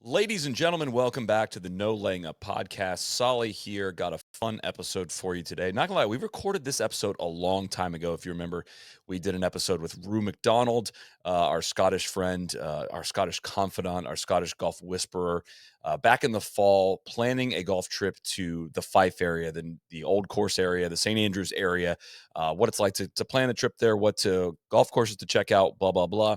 Ladies and gentlemen, welcome back to the No Laying Up podcast. Soly here. Got a fun episode for you today. Not gonna lie, we recorded this episode a long time ago. If you remember, we did an episode with Ru Macdonald, our Scottish friend, our Scottish confidant, our Scottish golf whisperer, back in the fall, planning a golf trip to the Fife area, the Old Course area, the St. Andrews area, what it's like to plan a trip there, what to golf courses to check out, blah, blah, blah.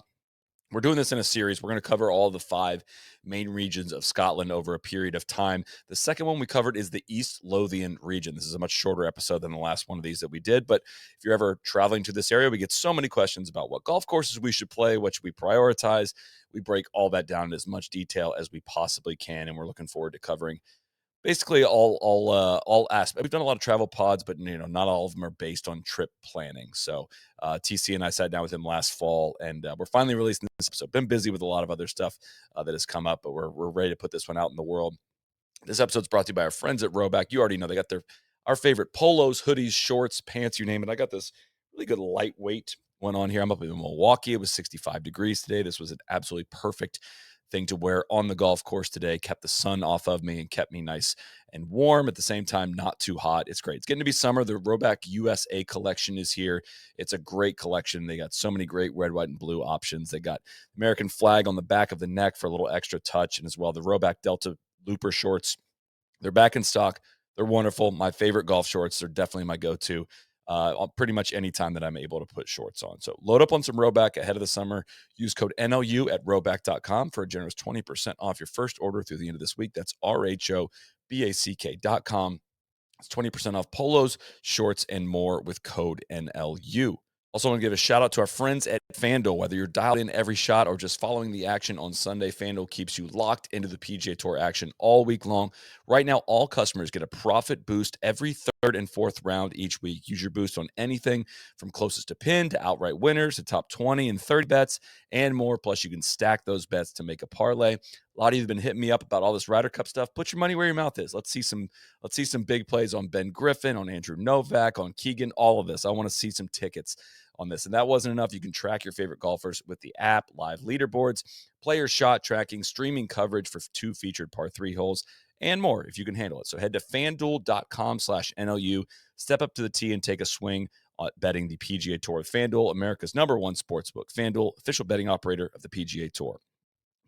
We're doing this in a series. We're going to cover all the five main regions of Scotland over a period of time. The second one we covered is the East Lothian region. This is a much shorter episode than the last one of these that we did. But if you're ever traveling to this area, we get so many questions about what golf courses we should play, what should we prioritize. We break all that down in as much detail as we possibly can. And we're looking forward to covering basically all aspects. We've done a lot of travel pods, but not all of them are based on trip planning. So TC and I sat down with him last fall, and we're finally releasing this episode. Been busy with a lot of other stuff that has come up, but we're ready to put this one out in the world. This episode's brought to you by our friends at Rhoback. You already know they got our favorite polos, hoodies, shorts, pants, you name it. I got this really good lightweight one on here. I'm up in Milwaukee. It was 65 degrees today. This was an absolutely perfect thing to wear on the golf course today. Kept the sun off of me and kept me nice and warm at the same time, not too hot. It's great. It's getting to be summer. The Rhoback USA collection is here. It's a great collection. They got so many great red, white, and blue options. They got American flag on the back of the neck for a little extra touch, and as well the Rhoback Delta Looper shorts. They're back in stock. They're wonderful. My favorite golf shorts. They're definitely my go-to pretty much any time that I'm able to put shorts on. So load up on some Rhoback ahead of the summer. Use code NLU at rhoback.com for a generous 20% off your first order through the end of this week. That's RHOBACK.com. It's 20% off polos, shorts, and more with code NLU. Also, want to give a shout out to our friends at FanDuel. Whether you're dialed in every shot or just following the action on Sunday, FanDuel keeps you locked into the PGA Tour action all week long. Right now, all customers get a profit boost every third and fourth round each week. Use your boost on anything from closest to pin to outright winners to top 20 and 30 bets and more. Plus, you can stack those bets to make a parlay. A lot of you have been hitting me up about all this Ryder Cup stuff. Put your money where your mouth is. Let's see some big plays on Ben Griffin, on Andrew Novak, on Keegan, all of this. I want to see some tickets on this. And that wasn't enough. You can track your favorite golfers with the app, live leaderboards, player shot tracking, streaming coverage for 2 featured par 3 holes, and more if you can handle it. So head to fanduel.com/NLU, step up to the tee and take a swing at betting the PGA Tour with FanDuel, America's #1 sportsbook. FanDuel, official betting operator of the PGA Tour.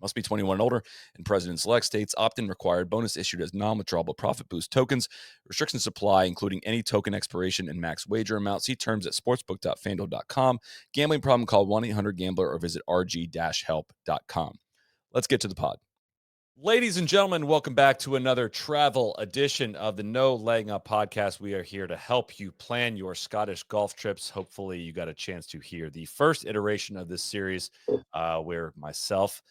Must be 21 and older and present in select states. Opt-in required. Bonus issued as non-withdrawable profit boost tokens. Restrictions apply, including any token expiration and max wager amount. See terms at sportsbook.fanduel.com. Gambling problem, call 1-800-GAMBLER or visit rg-help.com. Let's get to the pod. Ladies and gentlemen, welcome back to another travel edition of the No Laying Up podcast. We are here to help you plan your Scottish golf trips. Hopefully, you got a chance to hear the first iteration of this series where myself,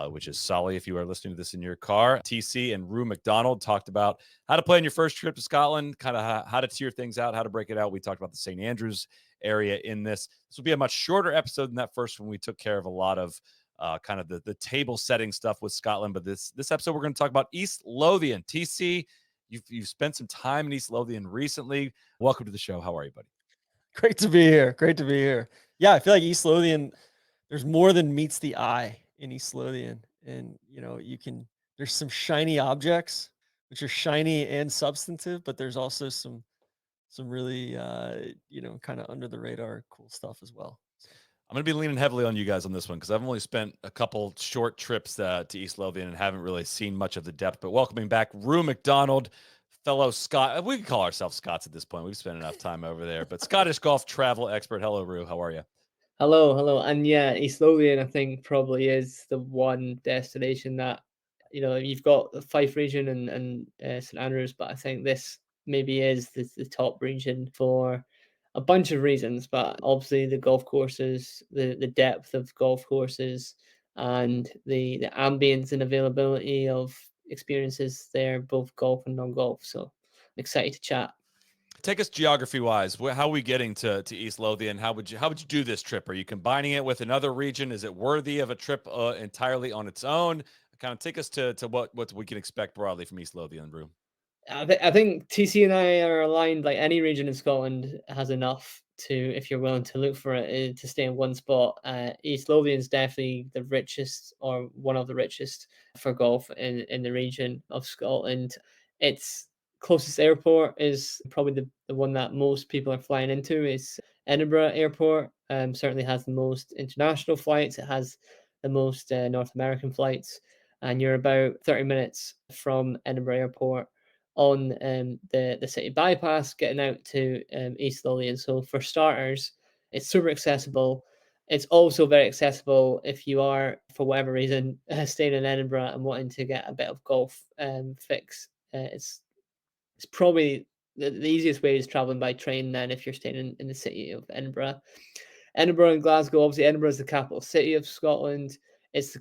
which is Soly, if you are listening to this in your car, TC and Ru Macdonald talked about how to plan your first trip to Scotland, kind of how to tier things out, how to break it out. We talked about the St. Andrews area in this. This will be a much shorter episode than that first one. We took care of a lot of kind of the table setting stuff with Scotland. But this episode, we're going to talk about East Lothian. TC, you've spent some time in East Lothian recently. Welcome to the show. How are you, buddy? Great to be here. Great to be here. Yeah, I feel like East Lothian, there's more than meets the eye in East Lothian. And, there's some shiny objects, which are shiny and substantive, but there's also some really, kind of under the radar cool stuff as well. I'm going to be leaning heavily on you guys on this one because I've only spent a couple short trips to East Lothian and haven't really seen much of the depth. But welcoming back Ru Macdonald, fellow Scot. We can call ourselves Scots at this point. We've spent enough time over there. But Scottish golf travel expert. Hello, Ru. How are you? Hello. And yeah, East Lothian, I think, probably is the one destination that, you've got the Fife region and St Andrews, but I think this maybe is the top region for a bunch of reasons. But obviously, the golf courses, the depth of golf courses, and the ambience and availability of experiences there, both golf and non-golf. So I'm excited to chat. Take us geography-wise. How are we getting to East Lothian? How would you do this trip? Are you combining it with another region? Is it worthy of a trip entirely on its own? Kind of take us to what we can expect broadly from East Lothian, Ru. I think TC and I are aligned. Like any region in Scotland has enough to, if you're willing to look for it, to stay in one spot. East Lothian is definitely the richest, or one of the richest, for golf in the region of Scotland. Its closest airport is probably the one that most people are flying into, is Edinburgh Airport. Certainly has the most international flights. It has the most North American flights, and you're about 30 minutes from Edinburgh Airport on the city bypass, getting out to East Lothian. So for starters, it's super accessible. It's also very accessible if you are, for whatever reason, staying in Edinburgh and wanting to get a bit of golf fix. It's probably the easiest way is traveling by train. Then, if you're staying in the city of Edinburgh, Edinburgh and Glasgow, obviously Edinburgh is the capital city of Scotland. It's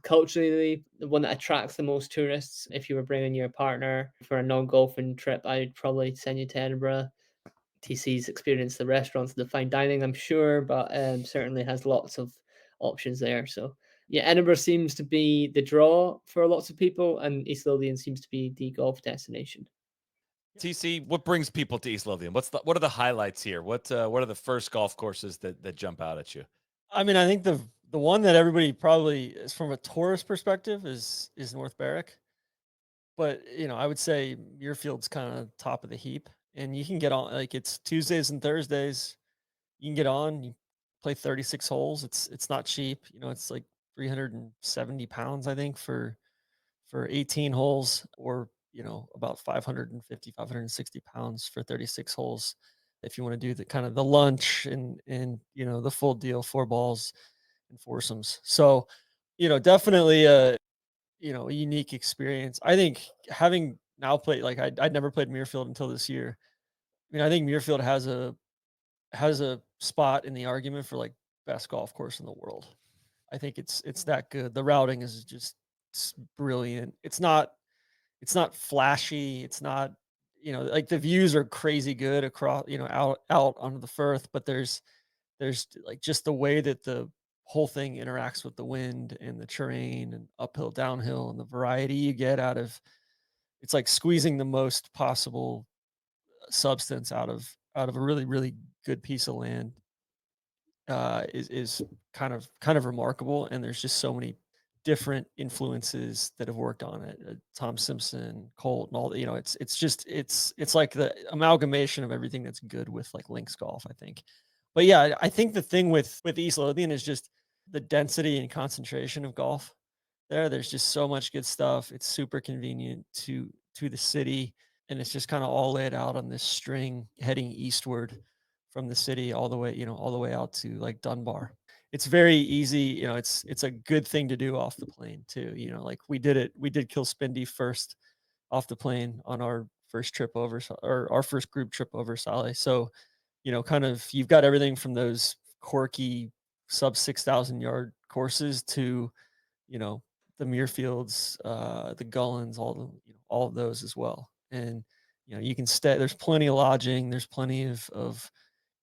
culturally the one that attracts the most tourists. If you were bringing your partner for a non-golfing trip, I'd probably send you to Edinburgh. TC's experienced the restaurants, the fine dining, I'm sure, but certainly has lots of options there. So yeah, Edinburgh seems to be the draw for lots of people, and East Lothian seems to be the golf destination. TC, what brings people to East Lothian? What are the highlights here? What are the first golf courses that jump out at you? I mean, I think the one that everybody probably is from a tourist perspective is North Berwick. But, I would say Muirfield's kind of top of the heap, and you can get on, like, it's Tuesdays and Thursdays. You can get on, you play 36 holes. It's not cheap. It's like 370 pounds, I think, for 18 holes, or, about 550, 560 pounds for 36 holes. If you want to do the kind of the lunch and the full deal, four balls and foursomes. So, definitely a unique experience. I think having now played, like, I'd never played Muirfield until this year. I mean, I think Muirfield has a spot in the argument for, like, best golf course in the world. I think it's that good. The routing is just brilliant. It's not flashy. It's not, like, the views are crazy good across, out onto the Firth, but there's like just the way that the whole thing interacts with the wind and the terrain and uphill, downhill, and the variety you get out of, it's like squeezing the most possible substance out of a really, really good piece of land, is kind of remarkable. And there's just so many different influences that have worked on it. Tom Simpson, Colt, and all the, it's like the amalgamation of everything that's good with, like, links golf, I think. But yeah, I think the thing with East Lothian is just the density and concentration of golf there. There's just so much good stuff. It's super convenient to the city, and it's just kind of all laid out on this string heading eastward from the city all the way out to, like, Dunbar. It's very easy, it's a good thing to do off the plane too. Like, we did Kilspindie first off the plane on our first trip over, or our first group trip over Soly. So, kind of, you've got everything from those quirky sub 6,000 yard courses to, you know, the Muirfields, the Gullens, all of those as well. And, you can stay, there's plenty of lodging, there's plenty of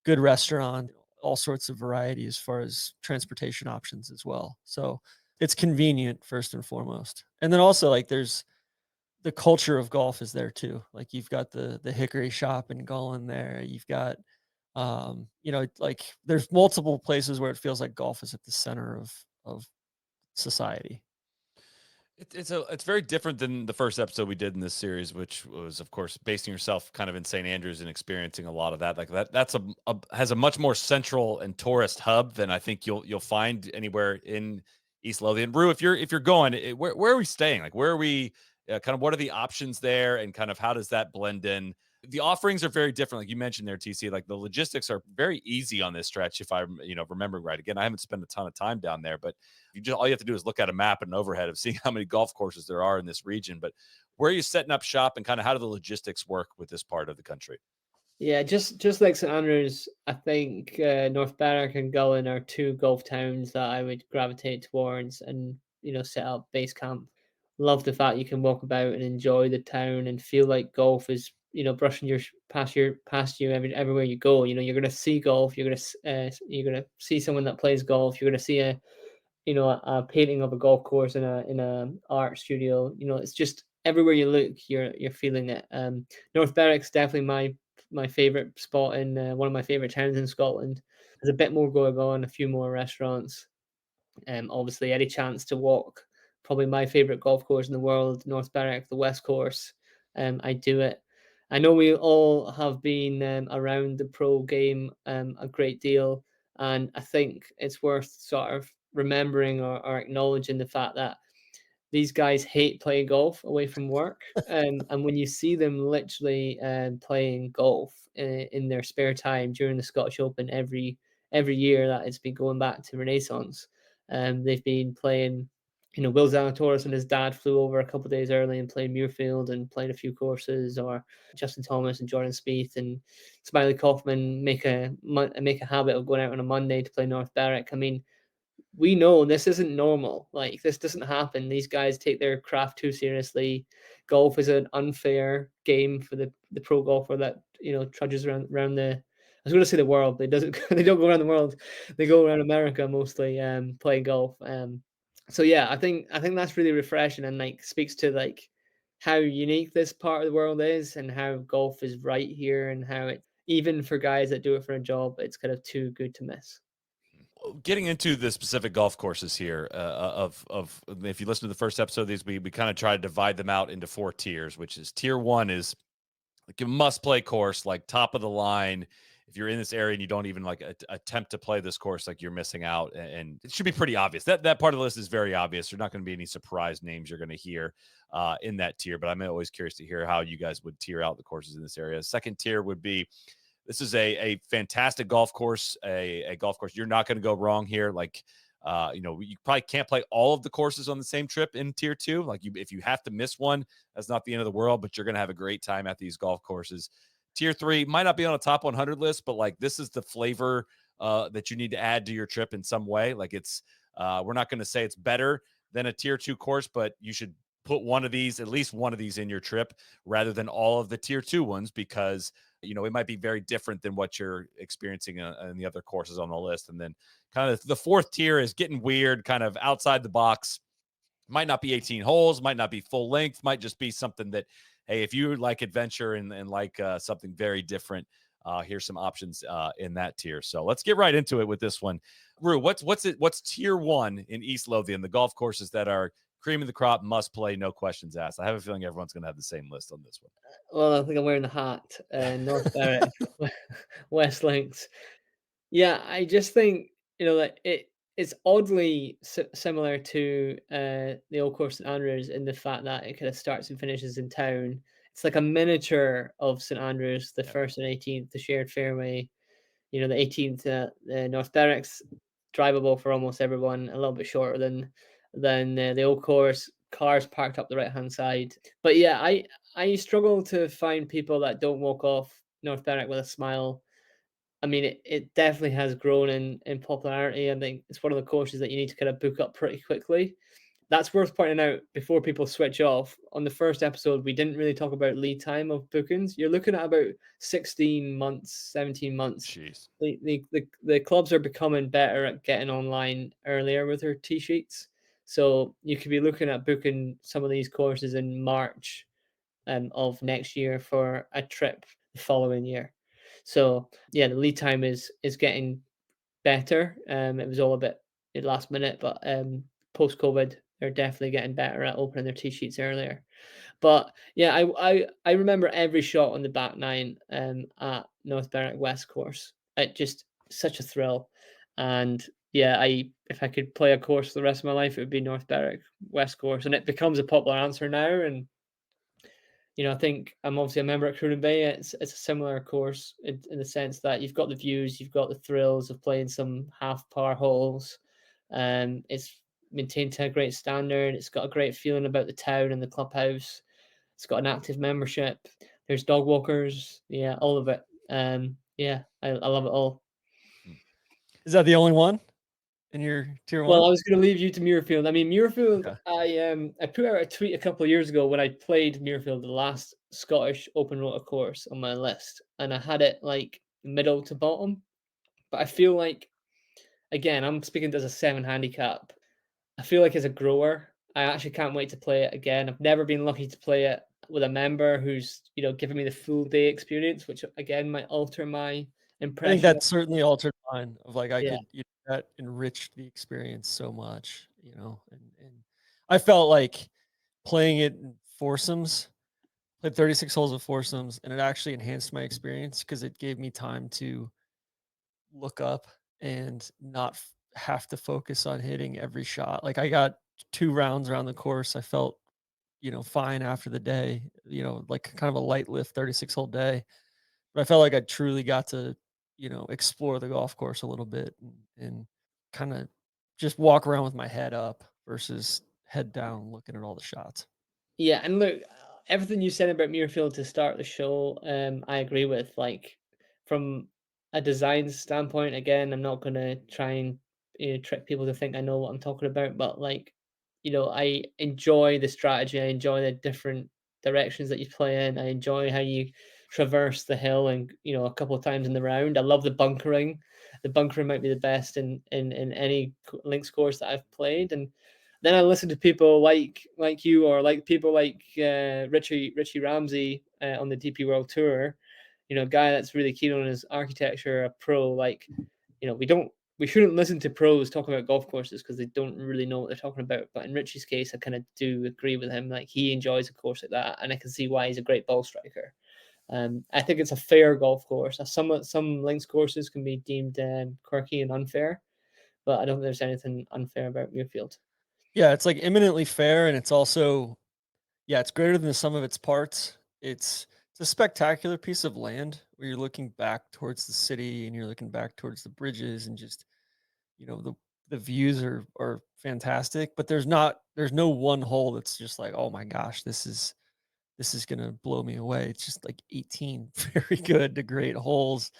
good restaurant, all sorts of variety as far as transportation options as well. So it's convenient first and foremost. And then also, like, there's the culture of golf is there too. Like, you've got the Hickory shop in Gullen there. You've got, like, there's multiple places where it feels like golf is at the center of society. It's very different than the first episode we did in this series, which was, of course, basing yourself kind of in St. Andrews and experiencing a lot of that. Like, that's has a much more central and tourist hub than I think you'll find anywhere in East Lothian. Ru, if you're going, where are we staying? Like, where are we? Kind of, what are the options there, and kind of how does that blend in? The offerings are very different, like you mentioned there, TC. Like, the logistics are very easy on this stretch, if I'm remembering right. Again, I haven't spent a ton of time down there, but all you have to do is look at a map and an overhead of seeing how many golf courses there are in this region. But where are you setting up shop, and kind of how do the logistics work with this part of the country? Yeah, just like St Andrews, I think North Berwick and Gullen are two golf towns that I would gravitate towards, and set up base camp. Love the fact you can walk about and enjoy the town and feel like golf is brushing past you everywhere you go. You're gonna see golf. You're gonna see someone that plays golf. You're gonna see a painting of a golf course in a art studio. It's just everywhere you look, you're feeling it. North Berwick's definitely my favorite spot in one of my favorite towns in Scotland. There's a bit more going on, a few more restaurants. Obviously, any chance to walk, probably my favorite golf course in the world, North Berwick, the West Course. I do it. I know we all have been around the pro game a great deal, and I think it's worth sort of remembering or acknowledging the fact that these guys hate playing golf away from work. And when you see them literally playing golf in their spare time during the Scottish Open every year that it's been going back to Renaissance, they've been playing. Will Zalatoris and his dad flew over a couple of days early and played Muirfield and played a few courses, or Justin Thomas and Jordan Spieth and Smiley Kaufman make a habit of going out on a Monday to play North Berwick. I mean, we know this isn't normal. Like, this doesn't happen. These guys take their craft too seriously. Golf is an unfair game for the pro golfer that trudges around the. I was going to say the world. They don't go around the world. They go around America mostly, playing golf. So yeah, I think that's really refreshing and like speaks to like how unique this part of the world is and how golf is right here and how it, even for guys that do it for a job, it's kind of too good to miss. Getting into the specific golf courses here, of if you listen to the first episode of these, we kind of try to divide them out into 4 tiers, which is tier 1 is like a must play course, like top of the line. If you're in this area and you don't even like attempt to play this course, like you're missing out, and it should be pretty obvious. That part of the list is very obvious. There's not going to be any surprise names you're going to hear in that tier, but I'm always curious to hear how you guys would tier out the courses in this area. Second tier would be, this is a fantastic golf course, a golf course. You're not going to go wrong here. Like, you probably can't play all of the courses on the same trip in tier 2. Like, if you have to miss one, that's not the end of the world, but you're going to have a great time at these golf courses. Tier 3 might not be on a top 100 list, but like, this is the flavor that you need to add to your trip in some way. Like, it's, we're not going to say it's better than a tier 2 course, but you should put at least one of these in your trip rather than all of the tier 2 ones, because it might be very different than what you're experiencing in the other courses on the list. And then kind of the 4th tier is getting weird, kind of outside the box. Might not be 18 holes, might not be full length, might just be something that, hey, if you like adventure and like something very different, here's some options in that tier. So let's get right into it with this one. Ru, what's tier 1 in East Lothian, the golf courses that are cream of the crop, must play, no questions asked? I have a feeling everyone's going to have the same list on this one. Well, I think I'm wearing the hat. North Berwick, West Links. Yeah, I just think that it's oddly similar to the old course St Andrews in the fact that it kind of starts and finishes in town. It's like a miniature of St Andrews, the 1st and 18th, the shared fairway. The 18th, North Berwick's drivable for almost everyone, a little bit shorter than the old course. Cars parked up the right hand side. But yeah, I struggle to find people that don't walk off North Berwick with a smile. I mean, it definitely has grown in popularity. I think it's one of the courses that you need to kind of book up pretty quickly. That's worth pointing out before people switch off. On the first episode, we didn't really talk about lead time of bookings. You're looking at about 16 months, 17 months. Jeez. The clubs are becoming better at getting online earlier with their tee sheets. So you could be looking at booking some of these courses in March of next year for a trip the following year. So yeah, the lead time is getting better. It was all a bit last minute, but post COVID, they're definitely getting better at opening their tee sheets earlier. But yeah, I remember every shot on the back nine at North Berwick West course. It just such a thrill, and yeah, if I could play a course for the rest of my life, it would be North Berwick West course, and it becomes a popular answer now. And I think I'm obviously a member at Cruden Bay. It's a similar course in the sense that you've got the views, you've got the thrills of playing some half par holes. It's maintained to a great standard. It's got a great feeling about the town and the clubhouse. It's got an active membership. There's dog walkers. Yeah, all of it. Yeah, I love it all. Is that the only one in your tier 1? Well, I was going to leave you to Muirfield. I mean, Muirfield, Okay. I put out a tweet a couple of years ago when I played Muirfield, the last Scottish open water course on my list, and I had it like middle to bottom. But I feel like, again, I'm speaking as a 7 handicap. I feel like as a grower, I actually can't wait to play it again. I've never been lucky to play it with a member who's, giving me the full day experience, which again might alter my I think impression. that certainly altered mine of like I Yeah. could that enriched the experience so much, and I felt like playing it in foursomes, played 36 holes of foursomes, and it actually enhanced my experience because it gave me time to look up and not have to focus on hitting every shot. Like I got 2 rounds around the course. I felt, fine after the day, like kind of a light lift 36-hole day. But I felt like I truly got to, explore the golf course a little bit and kind of just walk around with my head up versus head down looking at all the shots. Yeah, and look, everything you said about Muirfield to start the show, I agree with. Like, from a design standpoint, again, I'm not gonna try and trick people to think I know what I'm talking about, but like, I enjoy the strategy. I enjoy the different directions that you play in. I enjoy how you traverse the hill and a couple of times in the round. I love the bunkering. The bunkering might be the best in any links course that I've played, and then I listen to people like you or like people like Richie Ramsey on the DP World Tour, a guy that's really keen on his architecture, a pro. Like, we shouldn't listen to pros talk about golf courses because they don't really know what they're talking about. But in Richie's case, I kind of do agree with him. Like, he enjoys a course like that, and I can see why he's a great ball striker. I think it's a fair golf course. Some links courses can be deemed quirky and unfair, but I don't think there's anything unfair about Muirfield. Yeah, it's like eminently fair, and it's also, yeah, it's greater than the sum of its parts. It's a spectacular piece of land where you're looking back towards the city and you're looking back towards the bridges and just, the views are fantastic, but there's no one hole that's just like, oh my gosh, this is gonna blow me away. It's just like 18 very good to great holes.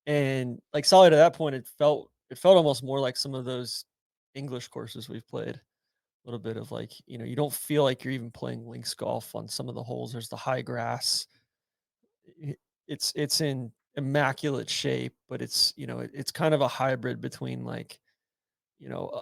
And like solid at that point, it felt almost more like some of those English courses we've played. A little bit of like, you don't feel like you're even playing links golf on some of the holes. There's the high grass. I- it's in immaculate shape, but it's kind of a hybrid between like,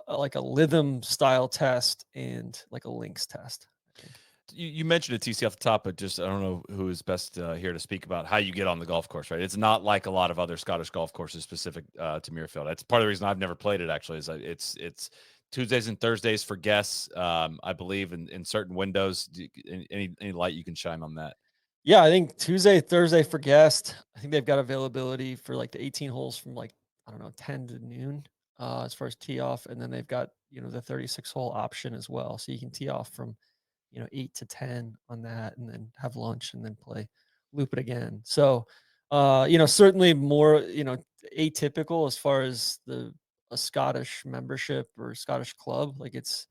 like a Lytham style test and like a links test, I think. You mentioned it, TC, off the top, but just I don't know who is best here to speak about how you get on the golf course, right? It's not like a lot of other Scottish golf courses specific to Muirfield. That's part of the reason I've never played it. Actually, is that it's Tuesdays and Thursdays for guests, I believe, in certain windows. Any light you can shine on that? Yeah, I think Tuesday, Thursday for guest. I think they've got availability for like the 18 holes from like, I don't know, 10 to noon, as far as tee off. And then they've got, the 36 hole option as well. So you can tee off from, 8 to 10 on that and then have lunch and then loop it again. So, certainly more, atypical as far as a Scottish membership or Scottish club. Like it's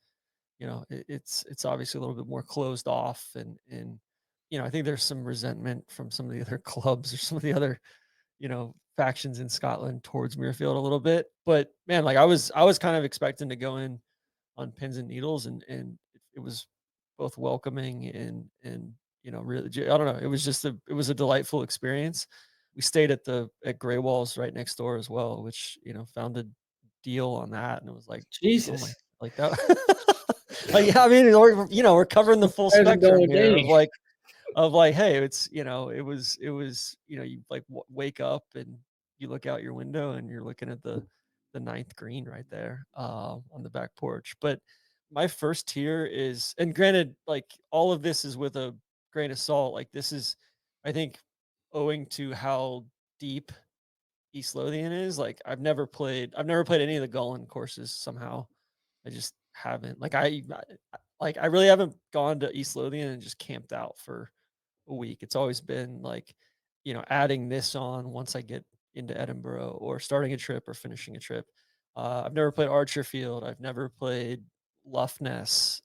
obviously a little bit more closed off and I think there's some resentment from some of the other clubs or some of the other, factions in Scotland towards Muirfield a little bit. But man, like I was kind of expecting to go in on pins and needles and it was both welcoming and really I don't know, it was a delightful experience. We stayed at Grey Walls right next door as well, which found a deal on that and it was like, oh my, Jesus, like that. Like, yeah, I mean, we're covering the full spectrum $1,000 here day. of like, hey, it was, you like wake up and you look out your window and you're looking at the ninth green right there on the back porch. But my first tier is, and granted, like all of this is with a grain of salt. Like this is, I think, owing to how deep East Lothian is. Like I've never played any of the Gullen courses somehow. I just haven't. Like I really haven't gone to East Lothian and just camped out for a week. It's always been like, adding this on once I get into Edinburgh or starting a trip or finishing a trip. I've never played Archerfield. I've never played Lough Ness,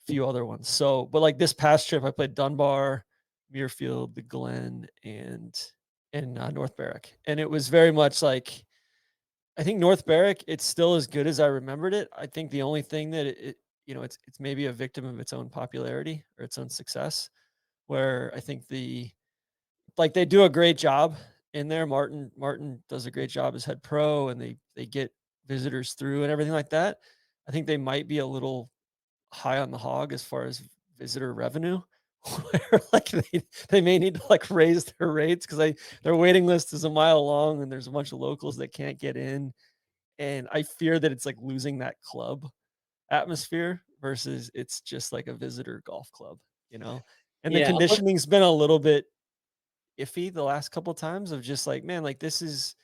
few other ones. So, but like this past trip, I played Dunbar, Muirfield, the Glen, and North Berwick, and it was very much like I think North Berwick. It's still as good as I remembered it. I think the only thing that it's maybe a victim of its own popularity or its own success, where I think they do a great job in there. Martin does a great job as head pro, and they get visitors through and everything like that. I think they might be a little high on the hog as far as visitor revenue, where like they may need to like raise their rates because their waiting list is a mile long and there's a bunch of locals that can't get in. And I fear that it's like losing that club atmosphere versus it's just like a visitor golf club, you know? And the Yeah, conditioning's been a little bit iffy the last couple times of just like, man, like this is,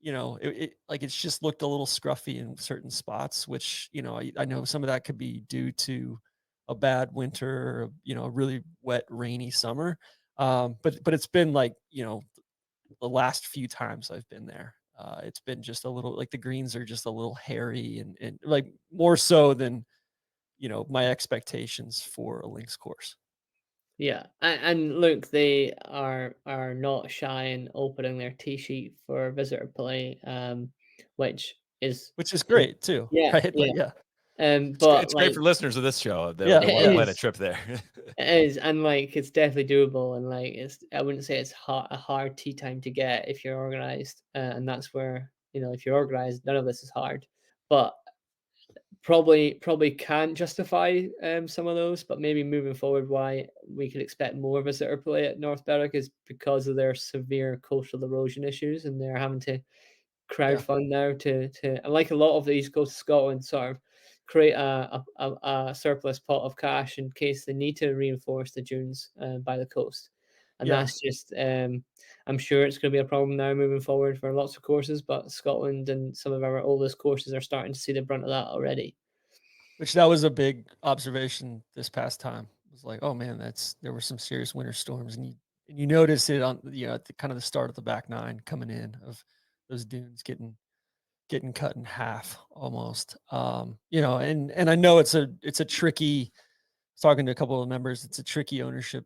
like it's just looked a little scruffy in certain spots, which, I know some of that could be due to a bad winter or, a really wet, rainy summer. But it's been like, the last few times I've been there, it's been just a little like the greens are just a little hairy and like more so than, my expectations for a links course, yeah, and look, they are not shy in opening their tee sheet for visitor play, which is, which is you know, great too, yeah, right? yeah, Like, yeah, but It's great like for listeners of this show yeah, that want to it yeah, plan a is. trip there. It is, and like it's definitely doable, and like it's I wouldn't say it's a hard tea time to get if you're organized, and that's where if you're organized, none of this is hard, but probably can justify some of those, but maybe moving forward, why we could expect more visitor play at North Berwick is because of their severe coastal erosion issues, and they're having to yeah, crowdfund now to and like a lot of the East Coast of Scotland, sort of create a surplus pot of cash in case they need to reinforce the dunes by the coast. And yeah. that's just, I'm sure it's going to be a problem now moving forward for lots of courses, but Scotland and some of our oldest courses are starting to see the brunt of that already. Which that was a big observation this past time. It was like, oh man, there were some serious winter storms, and you notice it on at the kind of the start of the back nine coming in of those dunes getting cut in half almost. And I know it's a tricky. Talking to a couple of members, it's a tricky ownership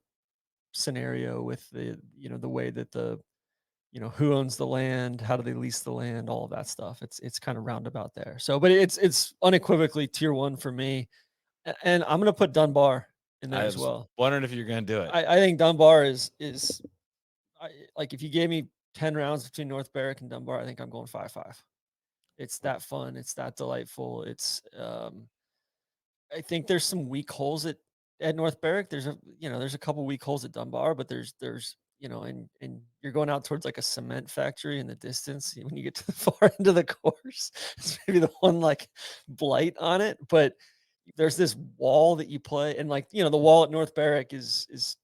scenario with the way that who owns the land, how do they lease the land, all of that stuff. It's kind of roundabout there. So, but it's unequivocally tier one for me. And I'm gonna put Dunbar in there I as was well. wondering if you're going to do it. I think Dunbar is like if you gave me 10 rounds between North Berwick and Dunbar, I think I'm going 5-5. It's that fun. It's that delightful. I think there's some weak holes at North Berwick. There's a couple weak holes at Dunbar, but there's and you're going out towards like a cement factory in the distance when you get to the far end of the course. It's maybe the one like blight on it, but there's this wall that you play, and like the wall at North Berwick is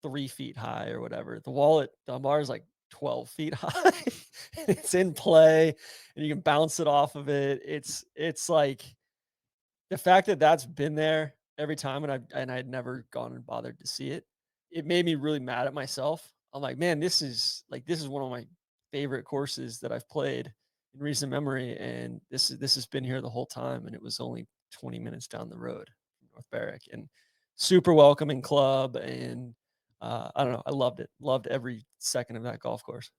3 feet high or whatever. The wall at Dunbar is like 12 feet high. And it's in play, and you can bounce it off of it. It's like the fact that that's been there every time, and I'd never gone and bothered to see it, it made me really mad at myself. I'm like, "Man, this is one of my favorite courses that I've played in recent memory, and this has been here the whole time, and it was only 20 minutes down the road from North Berwick, and super welcoming club, and, I don't know, I loved it. Loved every second of that golf course."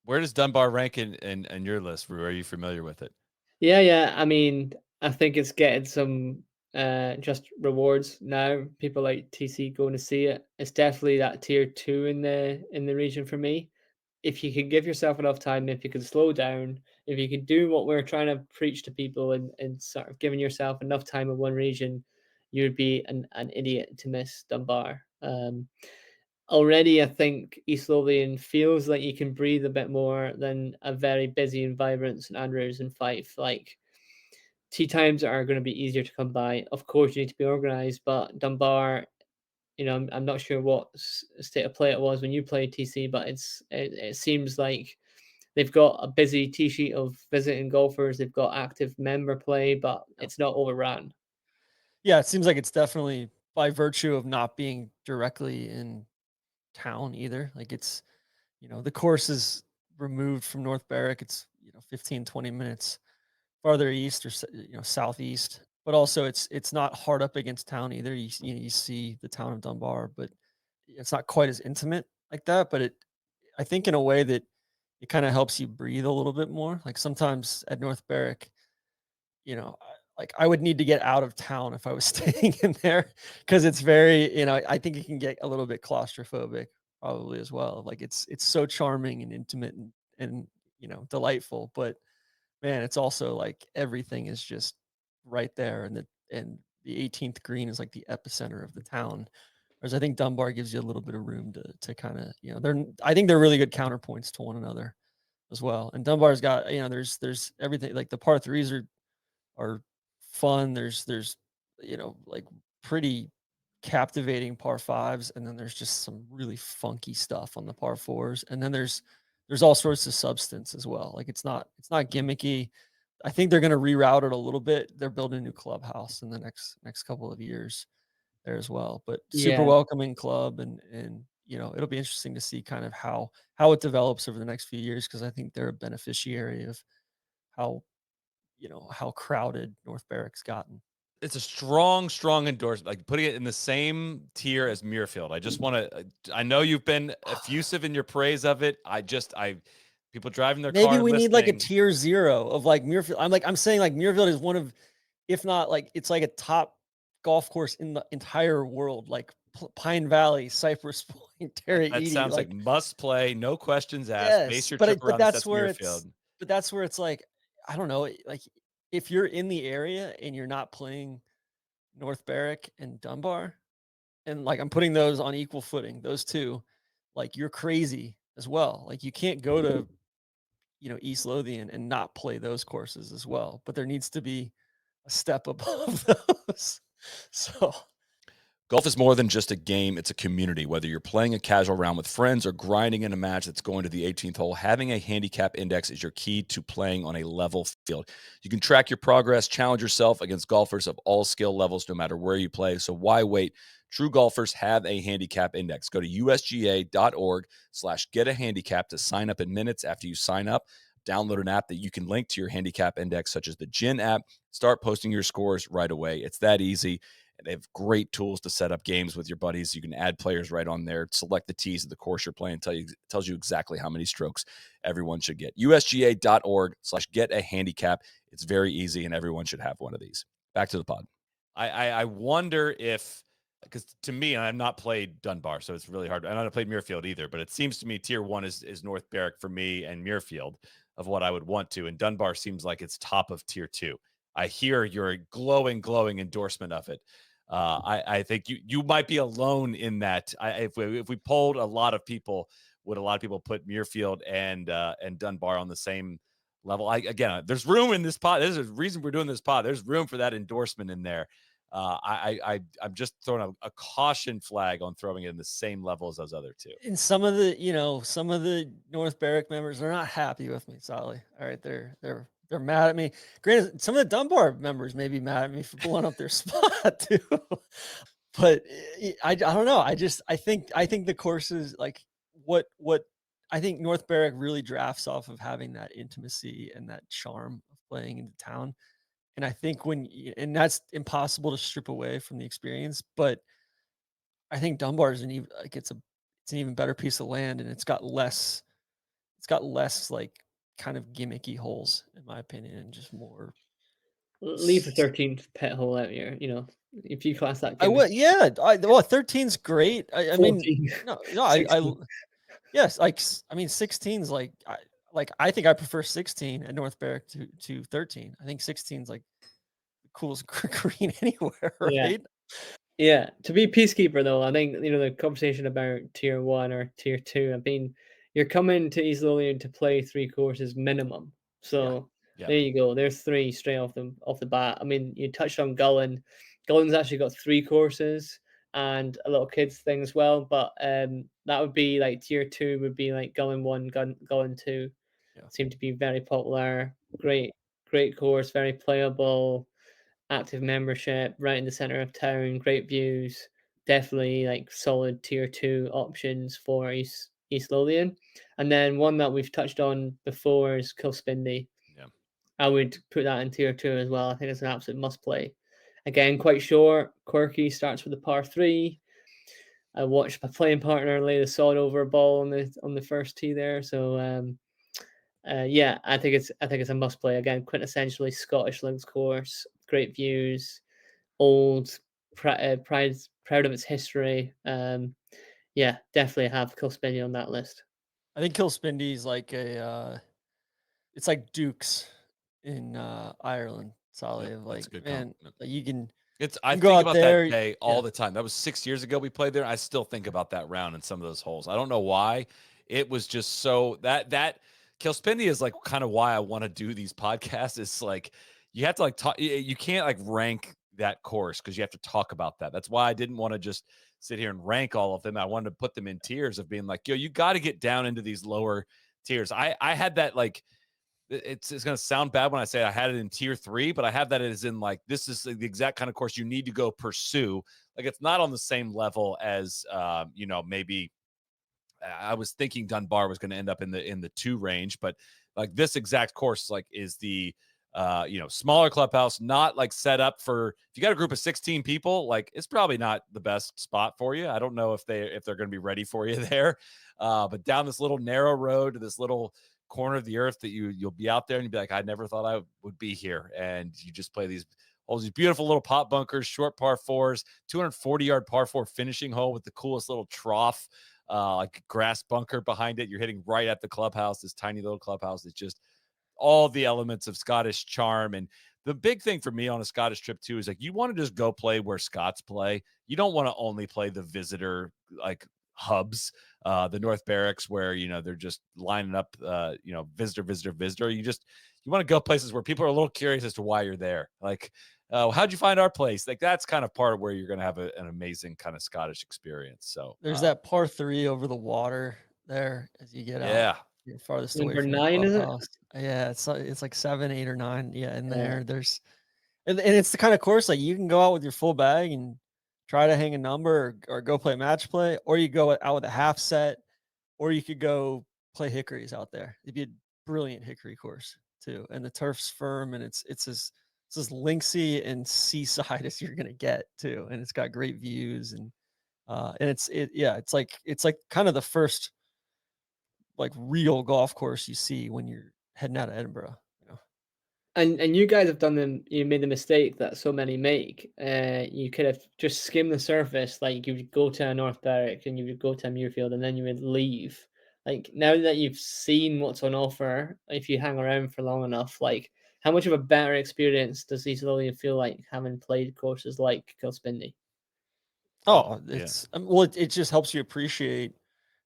Where does Dunbar rank in your list, Ru? Are you familiar with it? Yeah, yeah. I mean, I think it's getting some just rewards now. People like TC going to see it. It's definitely that tier two in the region for me. If you can give yourself enough time, if you can slow down, if you can do what we're trying to preach to people and sort of giving yourself enough time in one region, you'd be an idiot to miss Dunbar. Already, I think East Lothian feels like you can breathe a bit more than a very busy and vibrant St Andrews and Fife. Like tea times are going to be easier to come by. Of course, you need to be organised, but Dunbar, I'm not sure what state of play it was when you played TC, but it seems like they've got a busy tee sheet of visiting golfers. They've got active member play, but Yep. it's not overrun. Yeah, it seems like it's definitely by virtue of not being directly in town either. Like the course is removed from North Berwick. It's 15, 20 minutes farther east or southeast. But also it's not hard up against town either. You see the town of Dunbar, but it's not quite as intimate like that. But I think in a way that it kind of helps you breathe a little bit more. Like sometimes at North Berwick, I would need to get out of town if I was staying in there because it's very, I think it can get a little bit claustrophobic probably as well. Like it's so charming and intimate and delightful, but man, it's also like everything is just right there, and the 18th green is like the epicenter of the town. Whereas I think Dunbar gives you a little bit of room to kind of, I think they're really good counterpoints to one another as well. And Dunbar's got, there's everything, like the par threes are fun. There's like pretty captivating par fives, and then there's just some really funky stuff on the par fours, and then there's all sorts of substance as well. Like it's not gimmicky. I think they're going to reroute it a little bit. They're building a new clubhouse in the next couple of years there as well. But super Yeah. welcoming club, and it'll be interesting to see kind of how it develops over the next few years, because I think they're a beneficiary of how how crowded North Berwick's gotten. It's a strong, strong endorsement, like putting it in the same tier as Muirfield. I just want to, I know you've been effusive in your praise of it. People driving their Maybe car and we need like a listening. tier 0 of like Muirfield. I'm saying like Muirfield is one of, if not like, it's like a top golf course in the entire world, like Pine Valley, Cypress Point, Terra That Edie, sounds like like must play, no questions asked. Base yes, your but trip around this. That's Muirfield. that's where it's like, I don't know, like if you're in the area and you're not playing North Berwick and Dunbar, and like I'm putting those on equal footing, those two, like you're crazy as well. Like you can't go to East Lothian and not play those courses as well. But there needs to be a step above those. So Golf is more than just a game, it's a community. Whether you're playing a casual round with friends or grinding in a match that's going to the 18th hole, having a handicap index is your key to playing on a level field. You can track your progress, challenge yourself against golfers of all skill levels, no matter where you play. So why wait? True golfers have a handicap index. Go to usga.org/get a handicap to sign up in minutes. After you sign up, download an app that you can link to your handicap index, such as the Gin app. Start posting your scores right away. It's that easy. They have great tools to set up games with your buddies. You can add players right on there, select the tees of the course you're playing, tells you exactly how many strokes everyone should get. USGA.org/get a handicap. It's very easy, and everyone should have one of these. Back to the pod. I wonder if, because to me, I've not played Dunbar, so it's really hard. I haven't played Muirfield either, but it seems to me tier 1 is North Berwick for me and Muirfield of what I would want to. And Dunbar seems like it's top of tier 2. I hear your glowing endorsement of it. I think you might be alone in that. If we polled a lot of people, would a lot of people put Muirfield and Dunbar on the same level? There's room in this pod. There's a reason we're doing this pod. There's room for that endorsement in there. I'm just throwing a caution flag on throwing it in the same level as those other two. and some of the North Berwick members are not happy with me, Soly. All right, they're mad at me. Granted, some of the Dunbar members may be mad at me for blowing up their spot too. But I don't know. I think the courses, like what I think North Berwick really drafts off of having that intimacy and that charm of playing into town. And I think and that's impossible to strip away from the experience, but I think Dunbar is it's an even better piece of land, and it's got less like kind of gimmicky holes, in my opinion, and just more. Leave the 13th pit hole out here. If you class that I gimmick, would, yeah. Well, 13's great. I mean, 14, no, 16. yes, like I mean, 16's I think I prefer 16 at North Berwick to 13. I think 16's like the coolest green anywhere, Yeah. right? Yeah, to be peacekeeper though, I think the conversation about tier 1 or tier 2. I mean, you're coming to East Lothian to play 3 courses minimum. Yeah, So Yeah. there you go. There's 3 straight off the bat. I mean, you touched on Gullen. Gullen's actually got 3 courses and a little kids thing as well. But that would be like tier 2 would be like Gullen 1, Gullen 2. yeah. Seem to be very popular. Great course, very playable, active membership, right in the center of town, great views. Definitely like solid tier 2 options for East Lothian. And then one that we've touched on before is Kilspindy. Yeah. I would put that in tier 2 as well. I think it's an absolute must play. Again, quite short, quirky, starts with a par 3. I watched my playing partner lay the sod over a ball on the first tee there. So yeah, I think it's a must play. Again, quintessentially Scottish links course, great views, old, proud of its history. Yeah, definitely have Kilspinny on that list. I think Kilspindy's like it's like Dukes in Ireland. Yep, Solid, that's like a good man, comp. Yep. like you can I go think out about there. that day all Yeah. the time. That was 6 years ago we played there. I still think about that round and some of those holes. I don't know why. It was just so that Kilspindie is like kind of why I want to do these podcasts. It's like you have to like talk. You can't like rank that course because you have to talk about that. That's why I didn't want to just sit here and rank all of them. I wanted to put them in tiers of being like, yo, you got to get down into these lower tiers. I had that like it's going to sound bad when I say I had it in tier 3, but I have that as in like this is the exact kind of course you need to go pursue. Like it's not on the same level as maybe I was thinking Dunbar was going to end up in the 2 range, but like this exact course like is the smaller clubhouse, not like set up for if you got a group of 16 people, like it's probably not the best spot for you. I don't know if they're going to be ready for you there. But down this little narrow road to this little corner of the earth that you'll be out there and you'll be like, I never thought I would be here. And you just play all these beautiful little pot bunkers, short par 4s, 240-yard par 4 finishing hole with the coolest little trough, like grass bunker behind it. You're hitting right at the clubhouse, this tiny little clubhouse. It's just all the elements of Scottish charm. And the big thing for me on a Scottish trip too is like you want to just go play where Scots play. You don't want to only play the visitor like hubs, the North Barracks where they're just lining up visitor. You want to go places where people are a little curious as to why you're there. Like, how'd you find our place? Like that's kind of part of where you're going to have an amazing kind of Scottish experience. So There's that par 3 over the water there as you get out. yeah. You're farthest away Number from the 9, is it? clubhouse. Yeah, it's like 7, 8, or 9. Yeah, in Yeah. there. There's and it's the kind of course like you can go out with your full bag and try to hang a number or go play match play, or you go out with a half set, or you could go play hickories out there. It'd be a brilliant hickory course too. And the turf's firm and it's as linksy and seaside as you're gonna get too. And it's got great views and it's like kind of the first like real golf course you see when you're heading out of Edinburgh. And you guys have done them. You made the mistake that so many make. You could have just skimmed the surface. Like you would go to a North Berwick and you would go to a Muirfield and then you would leave. Like now that you've seen what's on offer, if you hang around for long enough, like how much of a better experience does East Lothian feel like having played courses like Kilspindie? Oh, yeah. it just helps you appreciate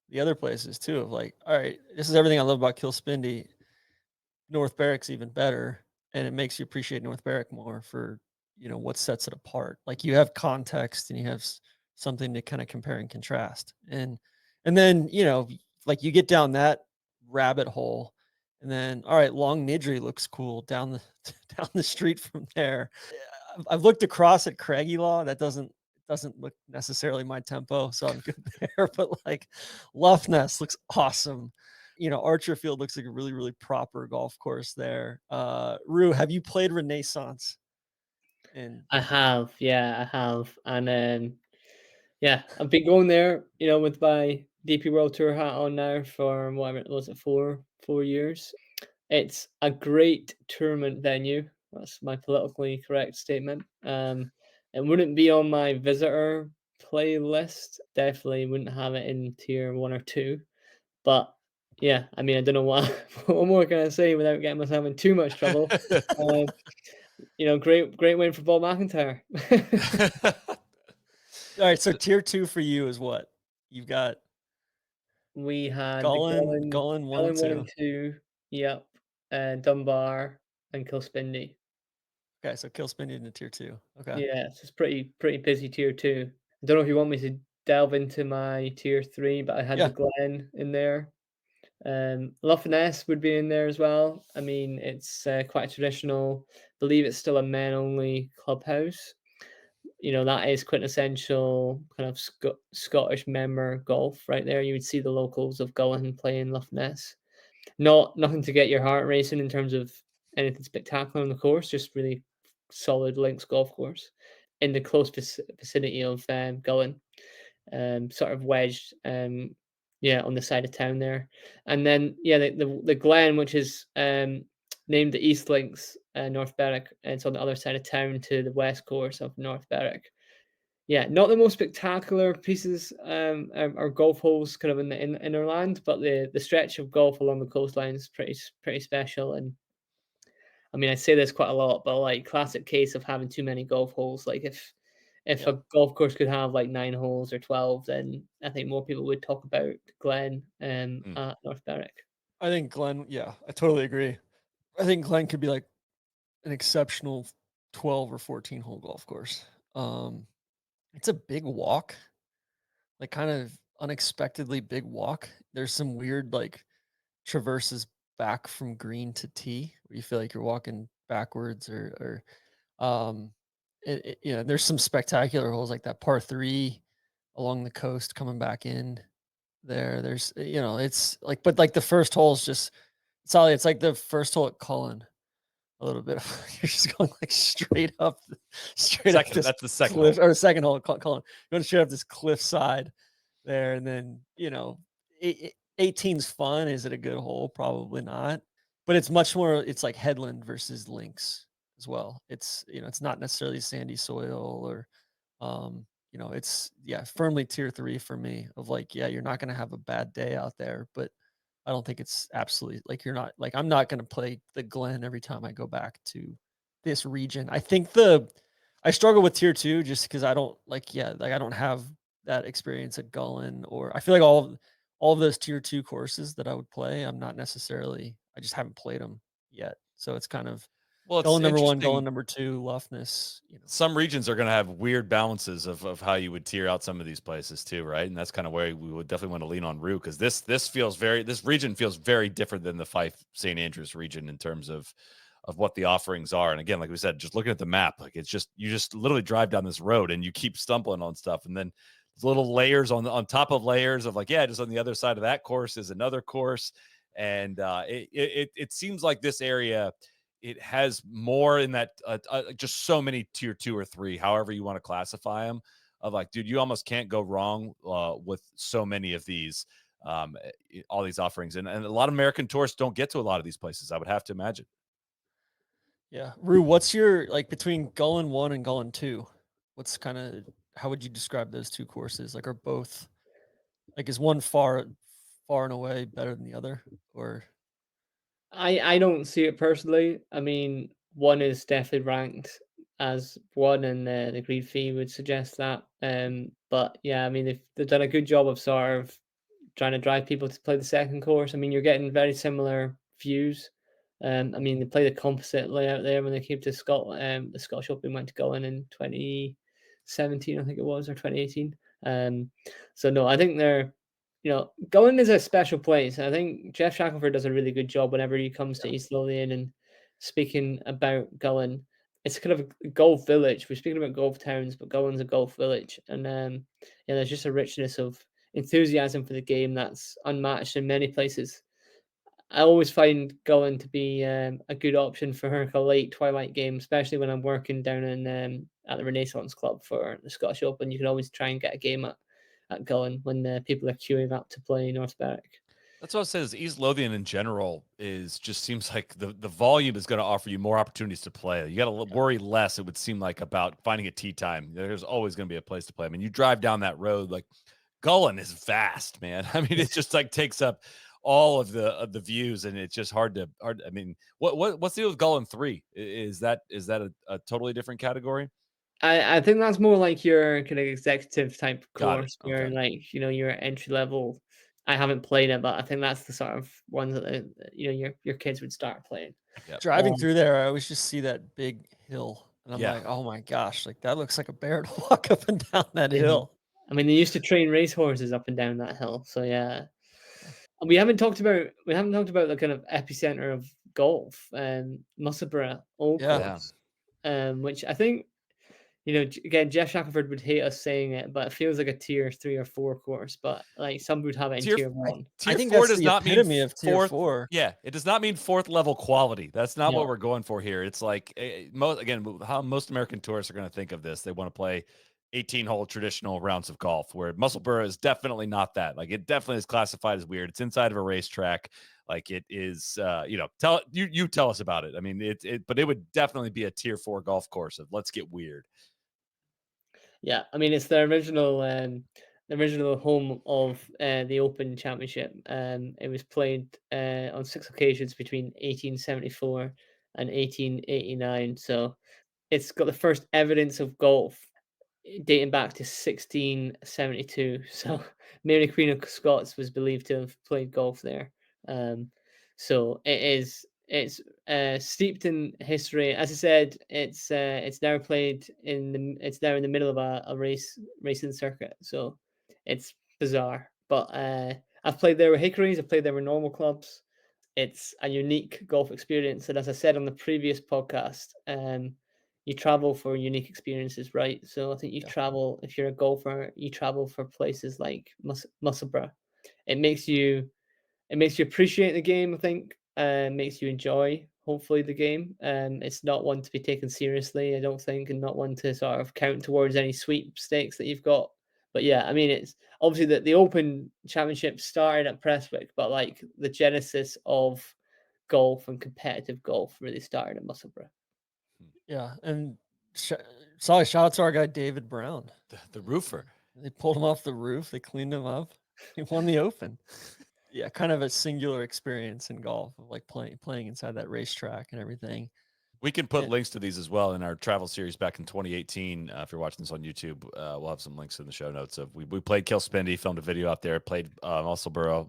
the other places too. Of like, all right, this is everything I love about Kilspindie. North Berwick's even better, and it makes you appreciate North Berwick more for what sets it apart. Like you have context and you have something to kind of compare and contrast, and then like you get down that rabbit hole, and then all right, Long Nidri looks cool down the down the street from there. I've looked across at Craggy Law. That doesn't look necessarily my tempo, so I'm good there. But like Lough Ness looks awesome. Archerfield looks like a really, really proper golf course there. Ru, have you played Renaissance? And I have, yeah, I have, and yeah, I've been going there, with my DP World Tour hat on now for whatever it was, 4 years. It's a great tournament venue. That's my politically correct statement. It wouldn't be on my visitor playlist. Definitely wouldn't have it in tier 1 or 2. But yeah, I mean, I don't know what what more can I say without getting myself in too much trouble. Uh, great win for Bob McIntyre. all right, so tier 2 for you is what? You've got We had the Gullen 1 and Gullen 1 2. and 2, yep, Dunbar and Kilspindie. Okay, so Kilspindie into tier 2. Okay. Yeah, so it's pretty busy tier 2. I don't know if you want me to delve into my tier 3, but I had the Yeah. Glen in there. Lough Ness would be in there as well. I mean, it's quite traditional. I believe it's still a men-only clubhouse. That is quintessential kind of Scottish member golf right there. You would see the locals of Gullen playing Lough Ness. Nothing to get your heart racing in terms of anything spectacular on the course, just really solid links golf course in the close vicinity of Gullen, sort of wedged, on the side of town there. And then the Glen, which is named the East Links, North Berwick, and it's on the other side of town to the west course of North Berwick. Yeah, not the most spectacular pieces or golf holes kind of in the inner land, but the stretch of golf along the coastline is pretty special. And I mean, I say this quite a lot, but like classic case of having too many golf holes. Like if Yeah. a golf course could have like 9 holes or 12, then I think more people would talk about Glen Mm. at North Berwick. I think Glen, yeah, I totally agree. I think Glen could be like an exceptional 12 or 14 hole golf course. It's a big walk, like kind of unexpectedly big walk. There's some weird like traverses back from green to tee where you feel like you're walking backwards or there's some spectacular holes like that par 3 along the coast coming back in there. It's like, but like the first hole is just solid. It's like the first hole at Cullen a little bit. You're just going like straight up Second, this that's the second cliff, hole. or second hole, Cullen. You're going straight up this cliff side there, and then 18's fun. Is it a good hole? Probably not. But it's much more. It's like headland versus links as well. It's not necessarily sandy soil or it's firmly tier 3 for me of like, yeah, you're not going to have a bad day out there, but I don't think it's absolutely like you're not like I'm not going to play the Glen every time I go back to this region. I think I struggle with tier 2 just because I don't I don't have that experience at Gullen, or I feel like all of those tier 2 courses that I would play, I just haven't played them yet. So it's kind of Well, it's Gullen number 1, Gullen interesting. number 2, Loughness. Some regions are going to have weird balances of how you would tier out some of these places too, right? And that's kind of where we would definitely want to lean on Ru, because this region feels very different than the Fife St. Andrews region in terms of what the offerings are. And again, like we said, just looking at the map, like it's just you just literally drive down this road and you keep stumbling on stuff, and then there's little layers on top of layers of like, yeah, just on the other side of that course is another course, and it seems like this area, it has more in that just so many tier 2 or 3, however you want to classify them, of like, dude, you almost can't go wrong with so many of these all these offerings, and a lot of American tourists don't get to a lot of these places, I would have to imagine. Yeah. Rue, what's your like between Gullen 1 and Gullen 2? What's kind of how would you describe those two courses? Like are both like is one far and away better than the other? Or I don't see it personally. I mean, one is definitely ranked as one, and the agreed fee would suggest that. But yeah, I mean, they've done a good job of sort of trying to drive people to play the second course. I mean, you're getting very similar views. I mean, they played a composite layout there when they came to Scotland. The Scottish Open went to Scotland in 2017, I think it was, or 2018. So no, I think Gullen is a special place. I think Jeff Shackelford does a really good job whenever he comes to East Lothian and speaking about Gullen. It's kind of a golf village. We're speaking about golf towns, but Gullen's a golf village, and there's just a richness of enthusiasm for the game that's unmatched in many places. I always find Gullen to be a good option for a late twilight game, especially when I'm working down in at the Renaissance Club for the Scottish Open. You can always try and get a game at Gullen when people are queuing up to play North Berwick. That's what I said. Is East Lothian in general is just seems like the volume is going to offer you more opportunities to play. You got to worry less, it would seem like, about finding a tee time. There's always going to be a place to play. I mean, you drive down that road, like Gullen is vast, man. I mean, it just like takes up all of the views, and it's just hard. I mean, what's the deal with Gullen 3? Is that a totally different category? I think that's more like your kind of executive type Got it. course where Okay. like your entry level. I haven't played it, but I think that's the sort of ones that your kids would start playing. Yep. driving through there, I always just see that big hill and I'm Yeah. like, oh my gosh, like that looks like a bear to walk up and down that Yeah. hill. I mean, they used to train racehorses up and down that hill, so yeah. We haven't talked about the kind of epicenter of golf, Musselburgh Old Yeah. Yeah. Course, which I think again Jeff Shackelford would hate us saying it, but it feels like a tier 3 or 4 course. But like some would have it in Tier tier I, 1. I Tier think 4 that's does the not mean epitome of tier fourth. 4. Yeah, it does not mean fourth level quality. That's not what No, we're going for here. It's like again, how most American tourists are going to think of this. They want to play 18-hole traditional rounds of golf, where Musselburgh is definitely not that. Like, it definitely is classified as weird. It's inside of a racetrack. Like, it is. Tell you tell us about it. I mean, but it would definitely be a tier 4 golf course of let's get weird. yeah, I mean it's the original home of the Open Championship. It was played on 6 occasions between 1874 and 1889. So it's got the first evidence of golf dating back to 1672. So Mary Queen of Scots was believed to have played golf there. So it's steeped in history. As I said, it's now played it's now in the middle of a racing circuit. So it's bizarre. But I've played there with Hickories. I've played there with normal clubs. It's a unique golf experience, and as I said on the previous podcast, you travel for unique experiences, right? So I think you travel, if you're a golfer, you travel for places like Musselburgh. It makes you appreciate the game, I think, and makes you enjoy, hopefully, the game. It's not one to be taken seriously, I don't think, and not one to sort of count towards any sweepstakes that you've got. But yeah, I mean, it's obviously that the Open Championship started at Prestwick, but like the genesis of golf and competitive golf really started at Musselburgh. Yeah, and sorry, shout out to our guy David Brown. The roofer. They pulled him off the roof. They cleaned him up. He won the Open. Yeah, kind of a singular experience in golf of like playing inside that racetrack and everything. We can put links to these as well in our travel series back in 2018. If you're watching this on YouTube, we'll have some links in the show notes. Of we played Kilspindy, filmed a video out there, played Musselburgh,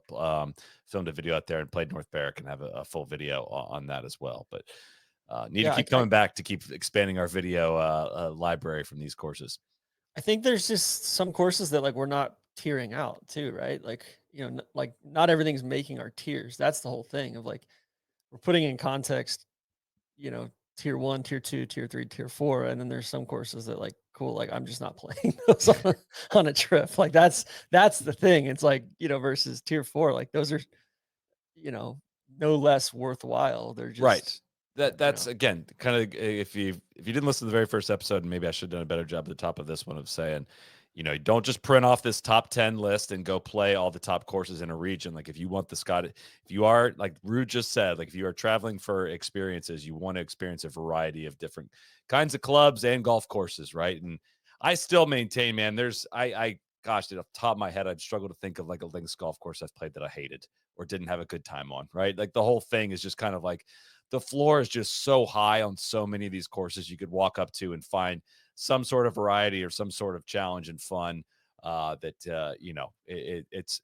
filmed a video out there, and played North Berwick, and have a full video on that as well. But need to keep coming back to keep expanding our video library from these courses. I think there's just some courses that like we're not tiering out too, right? Like, you know, like not everything's making our tiers. That's the whole thing of like we're putting in context, you know, tier 1, tier 2, tier 3, tier 4, and then there's some courses that like cool, like I'm just not playing those on a trip. Like that's the thing. It's like, you know, versus tier 4, like those are, you know, no less worthwhile. They're just right. That's again kind of if you didn't listen to the very first episode, and maybe I should have done a better job at the top of this one of saying, you know, don't just print off this top 10 list and go play all the top courses in a region. Like if you want if you are, like Ru just said, like if you are traveling for experiences, you want to experience a variety of different kinds of clubs and golf courses, right? And I still maintain, man, gosh, off the top of my head, I'd struggle to think of like a links golf course I've played that I hated or didn't have a good time on, right? Like the whole thing is just kind of like the floor is just so high on so many of these courses you could walk up to and find some sort of variety or some sort of challenge and fun that you know, it's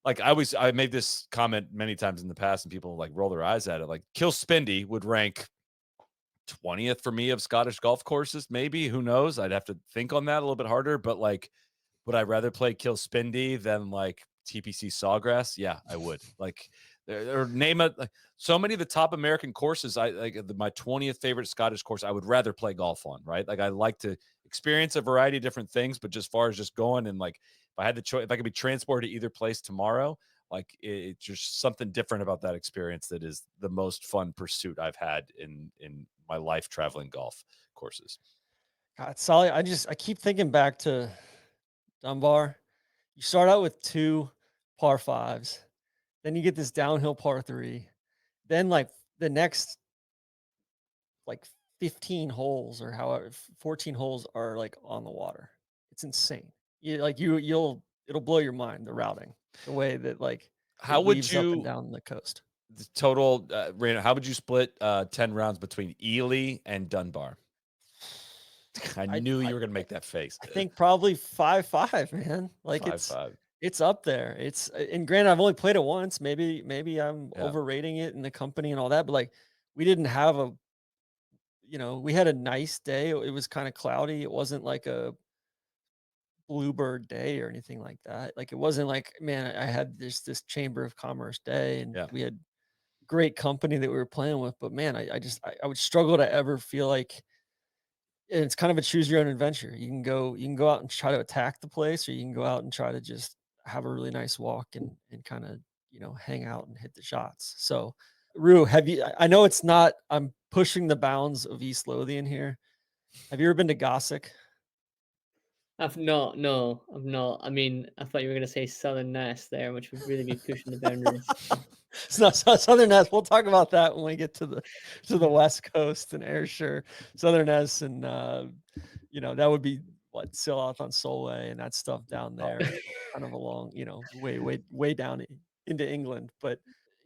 like I made this comment many times in the past and people like roll their eyes at it. Like Kilspindy would rank 20th for me of Scottish golf courses, maybe. Who knows? I'd have to think on that a little bit harder. But like, would I rather play Kilspindy than like TPC Sawgrass? Yeah, I would. Like, or name it. Like, so many of the top American courses, I like my 20th favorite Scottish course. I would rather play golf on. Right? Like, I like to experience a variety of different things. But just far as just going and like, if I had the choice, if I could be transported to either place tomorrow, like it's just something different about that experience that is the most fun pursuit I've had in my life traveling golf courses. God, Soly, I keep thinking back to Dunbar. You start out with 2 par 5s, then you get this downhill par 3, then like the next like 15 holes or however 14 holes are like on the water. It's insane. It'll blow your mind, the routing, the way that like How it would weaves up and you down the coast. the total Raina, how would you split 10 rounds between Ely and Dunbar? I knew you were going to make that face. I think probably 5-5, man. Like 5-5. it's up there. It's and granted, I've only played it once. Maybe I'm Yeah. overrating it in the company and all that, but like we didn't have we had a nice day. It was kind of cloudy. It wasn't like a bluebird day or anything like that. Like it wasn't like, man, I had this Chamber of Commerce day and Yeah. we had great company that we were playing with, but man, I would struggle to ever feel like and it's kind of a choose your own adventure. You can go out and try to attack the place, or you can go out and try to just have a really nice walk and kind of, hang out and hit the shots. So, Ru, I know it's not, I'm pushing the bounds of East Lothian here. Have you ever been to Gossick? I've not. No, I've not. I mean, I thought you were going to say Southern Nest there, which would really be pushing the boundaries. It's not Southern Nest. We'll talk about that when we get to the West Coast and Ayrshire, Southern Nest, and that would be what Silloth on Solway and that stuff down there, kind of along, way down into England. But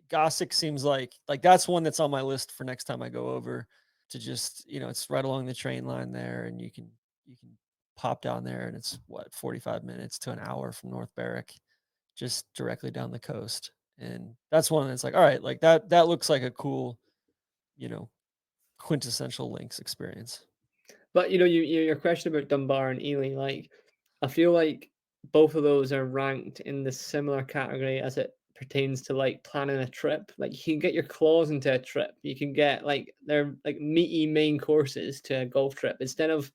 Gossick seems like that's one that's on my list for next time I go over to just, it's right along the train line there, and you can pop down there, and it's what, 45 minutes to an hour from North Berwick, just directly down the coast. And that's one that's like, all right, like that looks like a cool, you know, quintessential links experience. But your question about Dunbar and Ely, like I feel like both of those are ranked in the similar category as it pertains to like planning a trip. Like you can get your claws into a trip. You can get like they're like meaty main courses to a golf trip instead of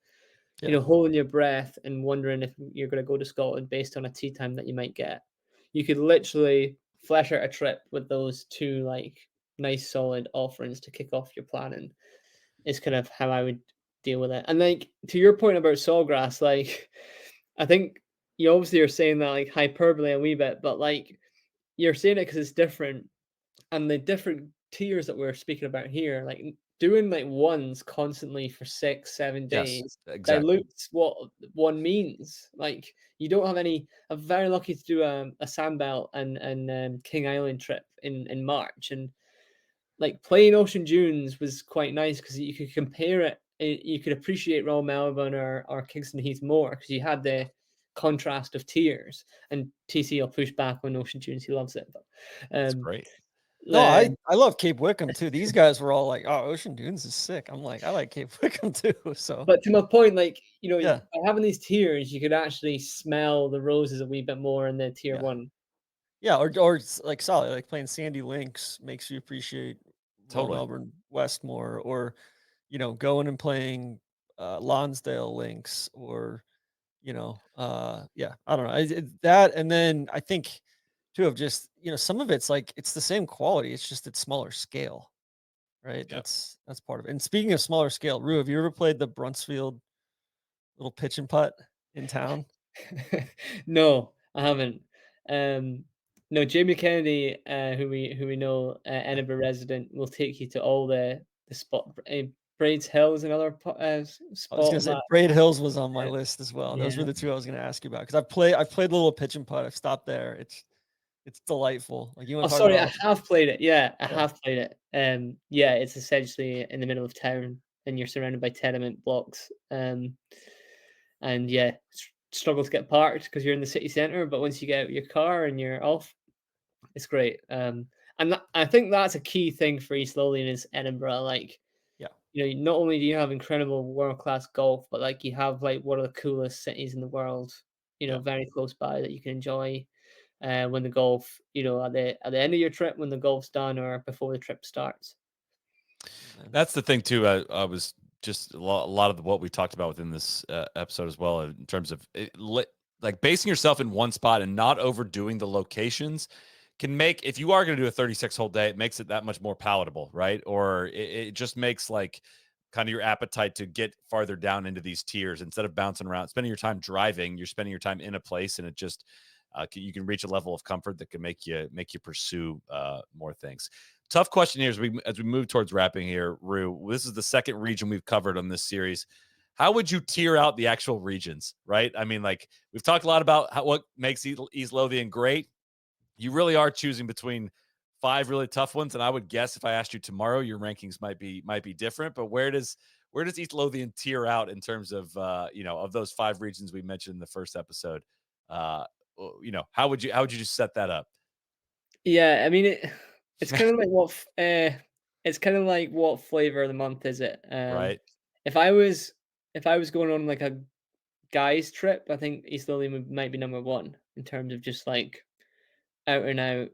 Yeah. holding your breath and wondering if you're going to go to Scotland based on a tee time that you might get. You could literally flesh out a trip with those two like nice solid offerings to kick off your planning. Is kind of how I would deal with it. And like to your point about Sawgrass, like I think you obviously are saying that like hyperbole a wee bit, but like you're saying it because it's different, and the different tiers that we're speaking about here, like doing like ones constantly for 6-7 Yes, days exactly. dilutes what one means. Like you don't have any. I'm very lucky to do a Sandbelt and King Island trip in March, and like playing Ocean Dunes was quite nice because you could compare it. You could appreciate Royal Melbourne or Kingston Heath more because you had the contrast of tiers. And TC will push back on Ocean Dunes; he loves it. But That's um, great. No, uh, I love Cape Wickham too. These guys were all like, "Oh, Ocean Dunes is sick." I'm like, "I like Cape Wickham too." So, but to my point, like yeah, by having these tiers, you could actually smell the roses a wee bit more in the tier yeah. one. Yeah, or it's like solid, like playing Sandy Links makes you appreciate Royal Totally. Melbourne West more, or going and playing Lonsdale Links, or yeah, I don't know. That, and then I think too of just some of it's like it's the same quality, it's just it's smaller scale, right? Yeah. That's part of it. And speaking of smaller scale, Rue, have you ever played the Bruntsfield little pitch and putt in town? No, I haven't. Um, no, Jamie Kennedy, who we know, Edinburgh resident, will take you to all the spot. Braids Hill is another I was gonna spot say that. Braid Hills was on my uh, list as well. Those were yeah. the two I was gonna ask you about because I've played a little pitch and putt. I've stopped there. It's delightful. Like you Oh, want to talk sorry, I about, have played it. Yeah, I yeah, have played it. Yeah, it's essentially in the middle of town, and you're surrounded by tenement blocks. And yeah, struggle to get parked because you're in the city centre. But once you get out your car and you're off, it's great. And I think that's a key thing for East Lothian is Edinburgh. Like, yeah, not only do you have incredible world class golf, but like you have like one of the coolest cities in the world. yeah. Very close by that you can enjoy when the golf. At the end of your trip when the golf's done or before the trip starts. Man. That's the thing too. I was just a lot of what we talked about within this episode as well, in terms of like basing yourself in one spot and not overdoing the locations can make, if you are going to do a 36 hole day, it makes it that much more palatable, right? Or it just makes like kind of your appetite to get farther down into these tiers instead of bouncing around, spending your time driving. You're spending your time in a place, and it just you can reach a level of comfort that can make you pursue more things. Tough question here as we move towards wrapping here, Ru. This is the second region we've covered on this series. How would you tier out the actual regions, right? I mean, like we've talked a lot about what makes East Lothian great. You really are choosing between five really tough ones, and I would guess if I asked you tomorrow, your rankings might be different. But where does East Lothian tier out in terms of of those five regions we mentioned in the first episode? Uh, how would you just set that up? Yeah, I mean it's kind of like it's kind of like what flavor of the month is it? Right? If I was if I was going on like a guys trip, I think East Lothian might be number one in terms of just like out and out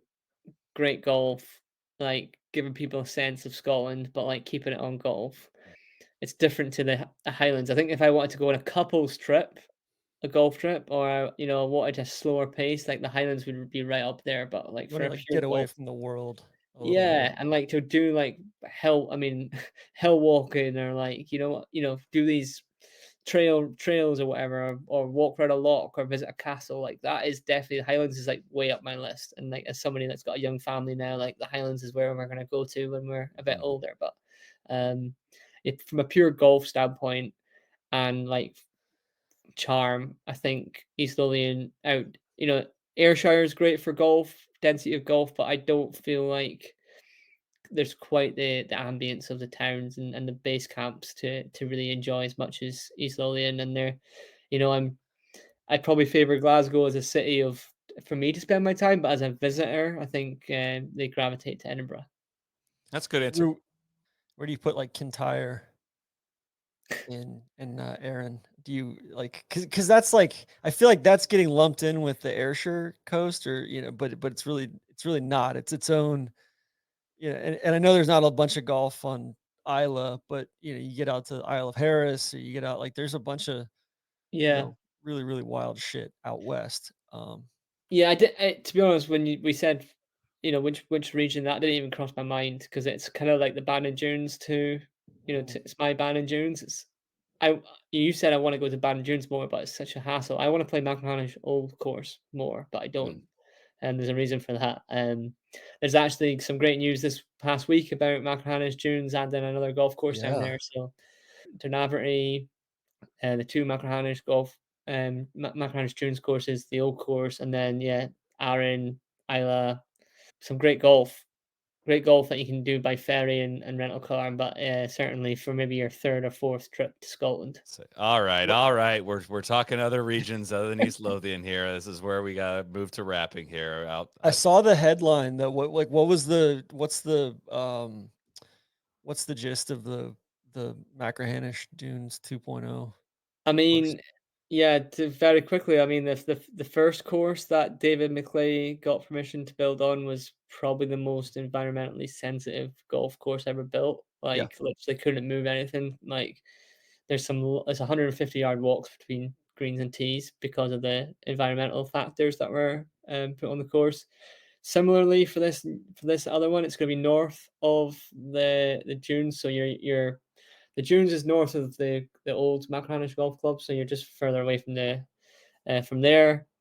great golf, like giving people a sense of Scotland, but like keeping it on golf. It's different to the Highlands. I think if I wanted to go on a couples trip, a golf trip, or wanted a slower pace, like the Highlands would be right up there. But like You for want to a like pure get away golf. from the world a little bit. Yeah, and like to do like hell, I mean, hell walking or like do these trails or whatever, or walk around a lock or visit a castle. Like that is definitely the Highlands is like way up my list. And like as somebody that's got a young family now, like the Highlands is where we're gonna go to when we're a bit Mhm. older. But if from a pure golf standpoint and like charm, I think East Lothian out. Ayrshire is great for golf, density of golf, but I don't feel like there's quite the ambience of the towns and the base camps to really enjoy as much as East Lothian. And they're, you know, I'd probably favor Glasgow as a city of for me to spend my time, but as a visitor, I think they gravitate to Edinburgh. That's a good answer. Where do you put like Kintyre and Arran? Do you like because that's like I feel like that's getting lumped in with the Ayrshire coast, or but it's really not. It's its own. And I know there's not a bunch of golf on Isla, but you get out to Isle of Harris, or you get out like there's a bunch of Yeah. really really wild shit out west. Yeah, to be honest, when we said, which region, that didn't even cross my mind because it's kind of like the Bannon Dunes to, it's my Bannon Dunes. You said I want to go to Bannon Dunes more, but it's such a hassle. I want to play Maclanish Old Course more, but I don't, and there's a reason for that. There's actually some great news this past week about Maclanish Dunes and then another golf course down there. So, Dernaverty, the two Maclanish Maclanish Dunes courses, the old course, and then Arran, Isla, some great golf that you can do by ferry and rental car, but certainly for maybe your third or fourth trip to Scotland. All right. We're talking other regions other than East Lothian here. This is where we gotta move to wrapping here. I saw the headline that what's the gist of the Machrihanish Dunes 2.0? I mean, to very quickly, I mean, the first course that David McClay got permission to build on was probably the most environmentally sensitive golf course ever built. Like, literally couldn't move anything. Like, there's 150-yard walks between greens and tees because of the environmental factors that were put on the course. Similarly, for this other one, it's going to be north of the dunes. So the dunes is north of the old Machrihanish Golf Club, so you're just further away from there.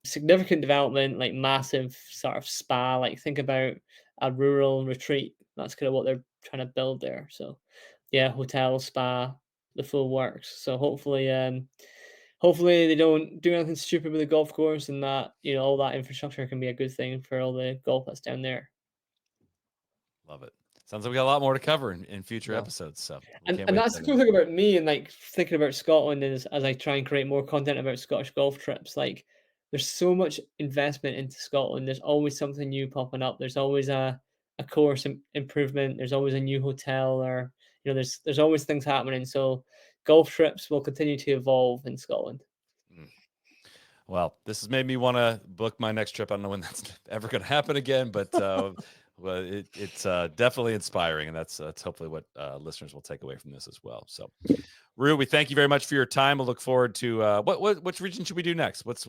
Significant development, like massive sort of spa. Like think about a rural retreat. That's kind of what they're trying to build there. So, hotel, spa, the full works. So hopefully they don't do anything stupid with the golf course, and that all that infrastructure can be a good thing for all the golf that's down there. Love it. Sounds like we got a lot more to cover in future episodes. So and that's the cool thing about me and like thinking about Scotland is as I try and create more content about Scottish golf trips, like there's so much investment into Scotland. There's always something new popping up. There's always a course improvement. There's always a new hotel, or there's always things happening. So golf trips will continue to evolve in Scotland. Well, this has made me want to book my next trip. I don't know when that's ever going to happen again, but well, it's definitely inspiring, and that's hopefully what listeners will take away from this as well. So, Ru, we thank you very much for your time. We'll look forward to which region should we do next? What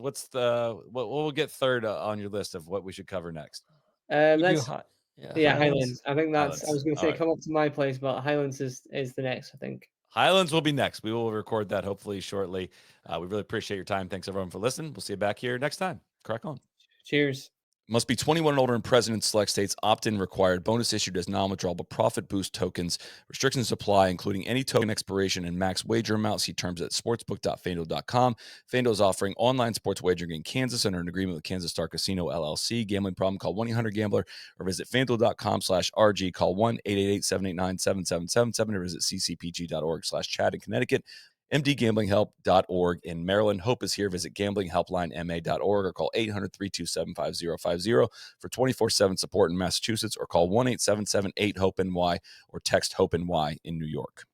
will get third on your list of what we should cover next? Highlands. I think Highlands. I was going to say come up to my place, but Highlands is the next, I think. Highlands will be next. We will record that hopefully shortly. We really appreciate your time. Thanks everyone for listening. We'll see you back here next time. Crack on. Cheers. Must be 21 and older and present in select states. Opt-in required. Bonus issued as non-withdrawable profit boost tokens. Restrictions apply, including any token expiration and max wager amount. See terms at sportsbook.fanduel.com. FanDuel is offering online sports wagering in Kansas under an agreement with Kansas Star Casino, LLC. Gambling problem? Call 1-800-GAMBLER or visit fanduel.com/RG. Call 1-888-789-7777 or visit ccpg.org/Chad in Connecticut. mdgamblinghelp.org in Maryland. Hope is here. Visit gamblinghelplinema.org or call 800-327-5050 for 24/7 support in Massachusetts, or call 1-877-8-HOPE-NY or text HOPE-NY in New York.